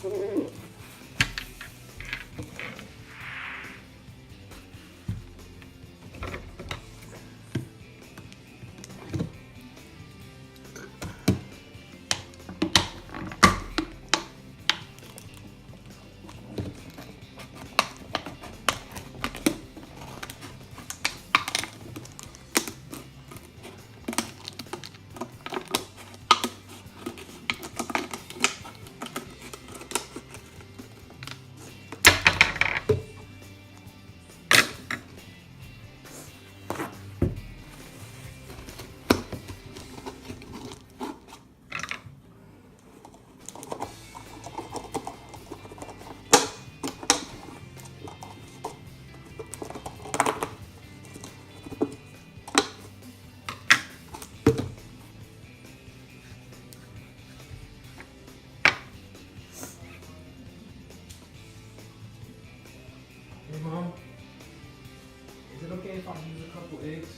Hey mom, is it okay if I use a couple eggs?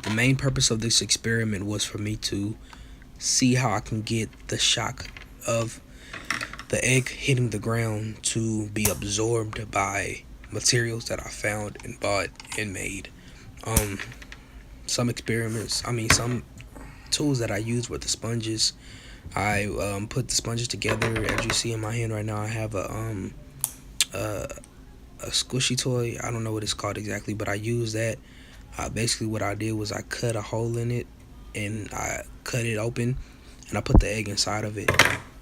The main purpose of this experiment was for me to see how I can get the shock of the egg hitting the ground to be absorbed by materials that I found and bought and made. Um, some tools that I used were the sponges. I put the sponges together. As you see in my hand right now, I have a, a squishy toy. I don't know what it's called exactly, but I use that. Basically, what I did was I cut a hole in it and I cut it open and I put the egg inside of it.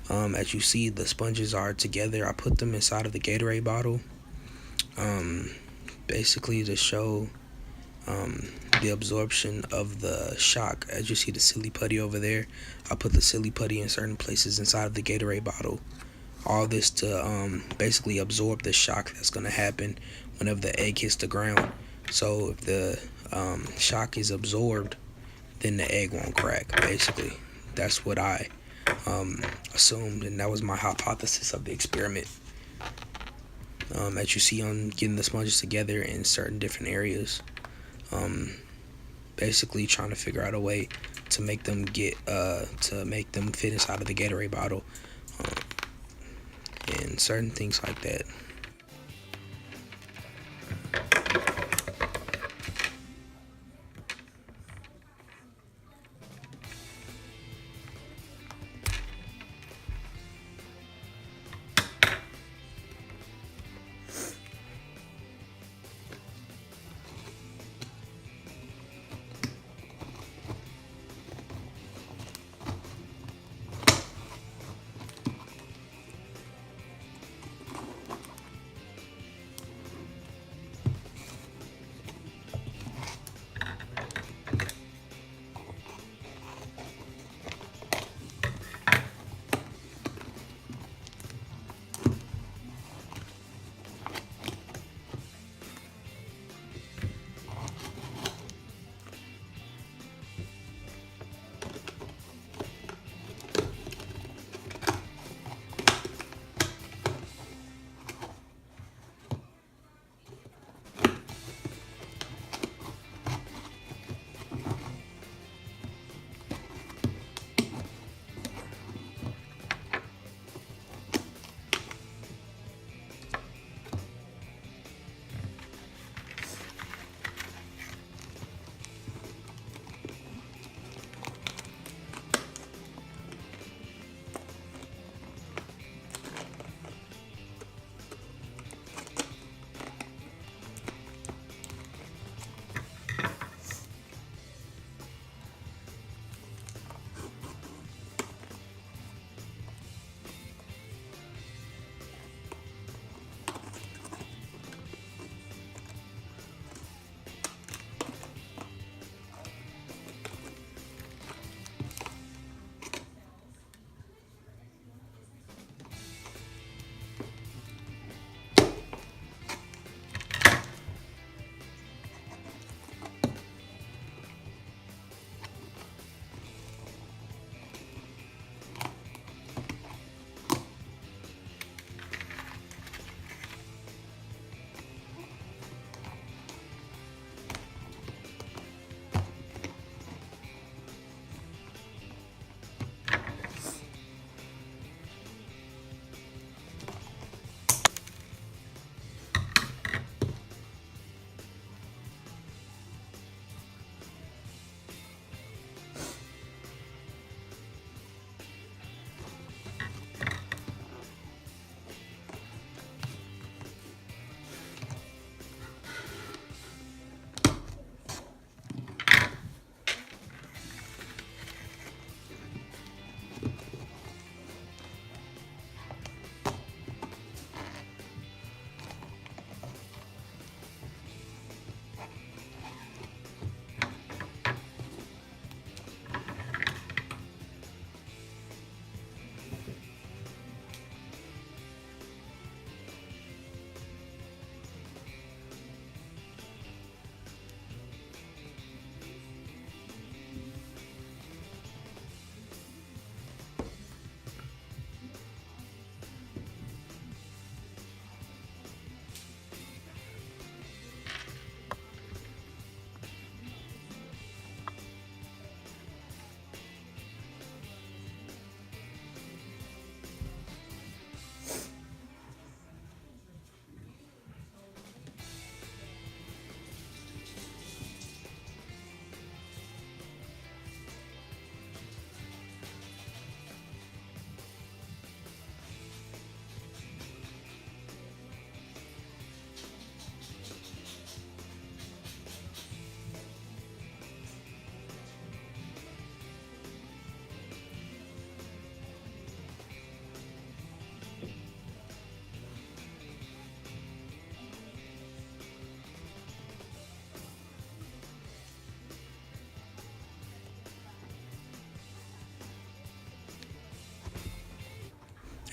As you see, the sponges are together. I put them inside of the Gatorade bottle, um, basically to show the absorption of the shock. As you see the silly putty over there, I put the silly putty in certain places inside of the Gatorade bottle. All this to basically absorb the shock that's going to happen whenever the egg hits the ground. So if the shock is absorbed, then the egg won't crack. Basically, that's what I assumed, and that was my hypothesis of the experiment. As you see, on getting the sponges together in certain different areas, um, basically trying to figure out a way to make them fit inside of the Gatorade bottle, and certain things like that.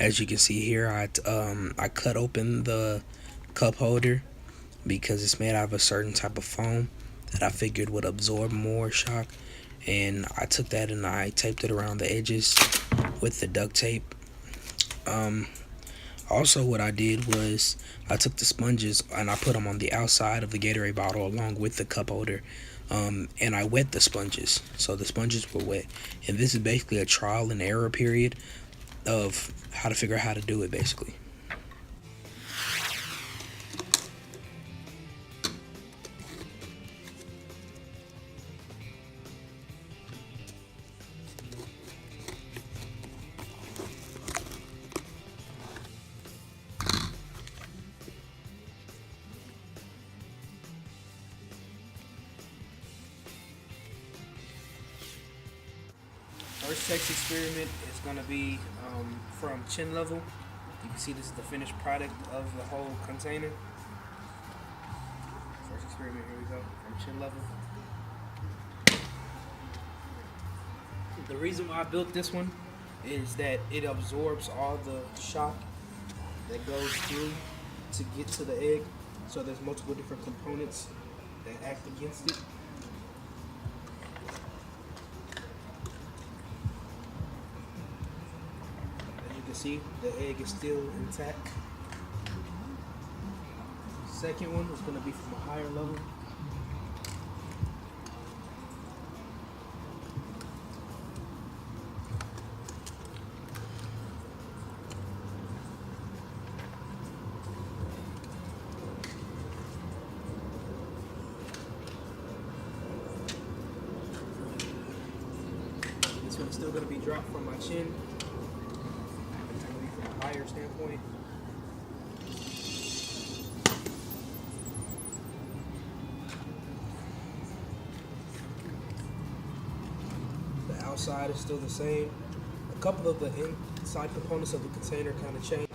As you can see here, I cut open the cup holder because it's made out of a certain type of foam that I figured would absorb more shock, and I took that and I taped it around the edges with the duct tape. Also, what I did was I took the sponges and I put them on the outside of the Gatorade bottle along with the cup holder, and I wet the sponges, so the sponges were wet. And this is basically a trial and error period of how to figure out how to do it, basically. First text experiment is going to be from chin level. You can see this is the finished product of the whole container. First experiment, here we go, from chin level. The reason why I built this one is that it absorbs all the shock that goes through to get to the egg. So there's multiple different components that act against it. See, the egg is still intact. Second one is going to be from a higher level. This one's still going to be dropped from my chin. Higher standpoint. The outside is still the same. A couple of the inside components of the container kind of changed.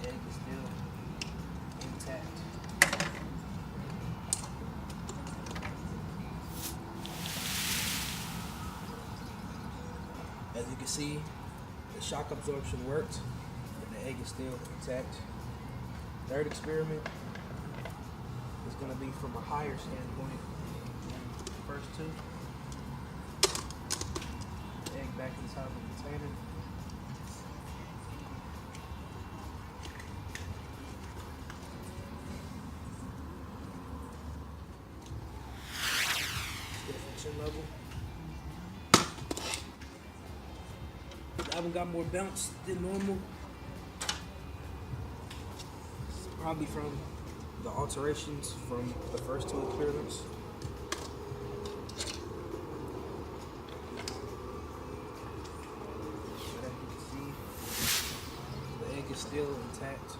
The egg is still intact. As you can see, the shock absorption worked, and the egg is still intact. Third experiment is going to be from a higher standpoint than the first two. The egg back inside the container. Different chin level. That one got more bounce than normal. Probably from the alterations from the first two experiments. But as you can see, the egg is still intact.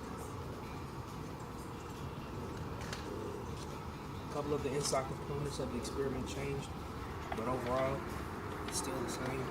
A couple of the inside components of the experiment changed, but overall, it's still the same.